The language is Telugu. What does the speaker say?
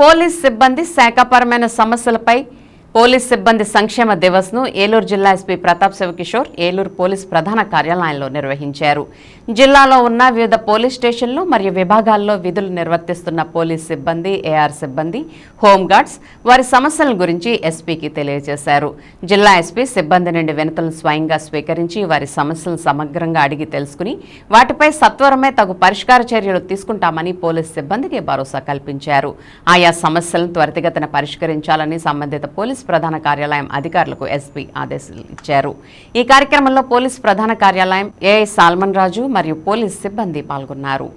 పోలీస్ సిబ్బంది శాఖపరమైన సమస్యలపై పోలీస్ సిబ్బంది సంక్షేమ దివస్ను ఏలూరు జిల్లా ఎస్పీ ప్రతాప్ శివకిషోర్ ఏలూరు పోలీస్ ప్రధాన కార్యాలయంలో నిర్వహించారు. జిల్లాలో ఉన్న వివిధ పోలీస్ స్టేషన్లు మరియు విభాగాల్లో విధులు నిర్వర్తిస్తున్న పోలీస్ సిబ్బంది, ఏఆర్ సిబ్బంది, హోంగార్డ్స్ వారి సమస్యల గురించి ఎస్పీకి తెలియజేశారు. జిల్లా ఎస్పీ సిబ్బంది నుండి వినతులను స్వయంగా స్వీకరించి వారి సమస్యలను సమగ్రంగా అడిగి తెలుసుకుని వాటిపై సత్వరమే తగు పరిష్కార చర్యలు తీసుకుంటామని పోలీస్ సిబ్బందికి భరోసా కల్పించారు. ఆయా సమస్యలను త్వరితగతిన పరిష్కరించాలని సంబంధిత పోలీస్ ప్రధాన కార్యాలయం అధికారులకు ఎస్పీ ఆదేశాలు ఇచ్చారు. ఈ కార్యక్రమంలో పోలీస్ ప్రధాన కార్యాలయం ఏఐ సాల్మన్ రాజు మరియు పోలీస్ సిబ్బంది పాల్గొన్నారు.